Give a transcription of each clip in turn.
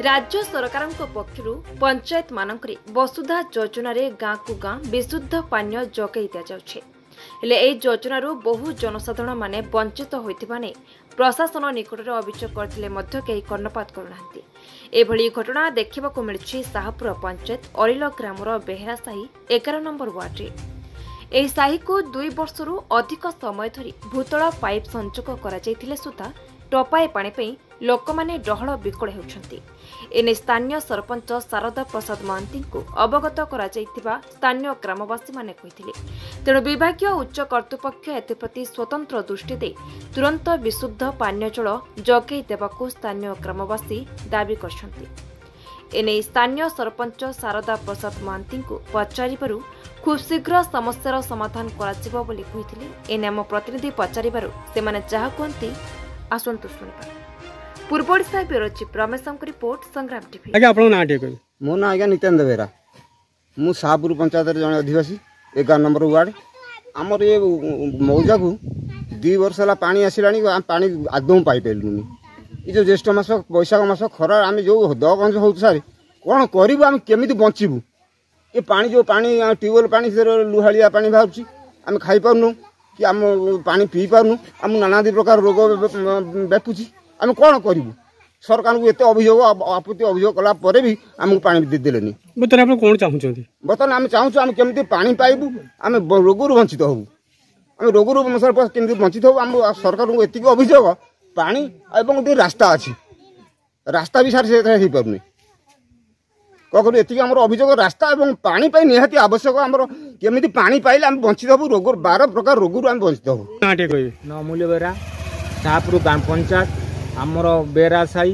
राज्य सरकार पक्षर पंचायत मानकरे वसुधा योजन गाँ को गाँ विशुद्ध पानीय जगै दि जाउछे। हेले एही योजनार बहु जनसाधारण माने वंचित होइथिबा नै प्रशासन निकटरे अभियोग करथिले मध्य केही कर्णपात करुनाहांती। एभली घटना देखिबाकू मिलुछि साहपुर पंचायत अरिल ग्रामर बेहेरा साही 11 नंबर वार्ड। एही साही को 2 वर्षरू अधिक समय धरी भूतल पाइप संजोग करा जायथिले सुद्धा टपाए पानी पई लोकमाने डहळ बिकळ हेउछन्ति। एने स्थानीय सरपंच शारदा प्रसाद महांती को अवगत करा जायथिबा स्थानीय ग्रामवासी माने कहिथिले। तेणु विभागीय उच्च कर्तृपक्ष एथिप्रति स्वतंत्र दृष्टि दे तुरंत विशुद्ध पानीय जल जगै देबाकू स्थानीय ग्रामवासी दाबी करछन्ति। एने स्थानीय सरपंच शारदा प्रसाद महांती को पचारिबारु खूब शीघ्र समस्यार समाधान कराजिबो बोली कहिथिले। एने आम प्रतिनिधि पचारिबारु सेमाने जहा कहंती आसंतु सुनिबा। पूर्व Odisha bureau chief Ramesh report संग्राम टीवी। आज्ञा आपन ना टे कहि मो ना आज्ञा नित्यानंद बेरा मु शाहपुर पंचायत रे जने अधिवासी 11 नंबर वार्ड। हमर ये मौजा को 2 वर्ष ला पानी आसिलानी पानी आदौ पाई पेलुनी। ई जो ज्येष्ठ मास बैशाख मास खरा आम जो दगंज हो सारे कौन करूँ आम केमी बचबू। ये पानी जो पानी ट्यूबवेल पानी से लुहाड़िया पानी बाहर आम खाई पारनु कि आम पानी पी पारनु। आम नानादी प्रकार रोग व्यापुची आम कौन करूँ। सरकार को एते अभियोग आपत्ति अभियोग कला परे भी आमको पानी देदेलेनी। बर्तमान आप कौन चाहते? बर्तमान आम चाहूँ आम केमी पानी पाइबू आम रोगरू वंचित हबू। आम रोगरू केमी वंचित हबू। आम सरकार को एतिक अभियोग पानी एवं रास्ता अच्छी रास्ता भी सारे से पारे कौन एति आम अभियोग रास्ता और पानी निहाती आवश्यक। आमर केमी पानी पाइले आम वंचित हबू। रोग 12 प्रकार रोगरू आम वंचित हबू। नमूल्य बेरा शाहपुर ग्राम पंचायत आमर बेरा साई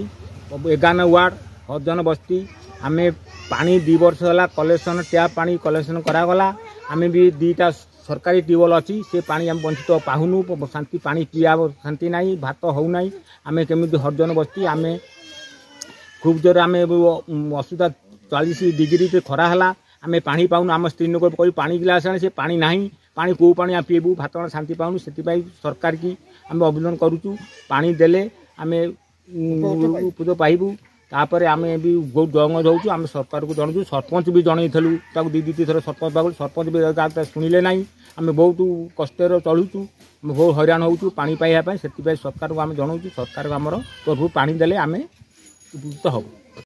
11 वार्ड हजन बस्ती आम पानी 2 वर्ष है कलेक्शन टैप पानी कलेक्शन करागला। आम भी 2टा सरकारी ट्यूबवेल अच्छी से पानी आम वंचित पाहुनु शांति पानी पिया शांति ना भात होना। आम केमी हजन बस्ती आम खूब जोर आम असुविधा 40 डिग्री खरा है आम पानी पाऊनु। आम स्त्री लोक पानी गिलास आने से पानी ना पानी कौ पानी आम पीबू भात शांति पाऊनु। से सरकार की आम अभिनंदन करुचु। पानी देले आम उपद पाइबू। तापर आम भी बहुत दंग रोचु। आम सरकार को जनाऊँ सरपंच भी जनईलु 2 थर सरपंच पागल सरपंच भी शुणिले ना। आम बहुत कष्ट चलुचु बहुत हैरान होचु पानी पाइबा से सरकार को आम जनाऊँ सरकार आमर तरफ पानी देले आम उपकृत हबू।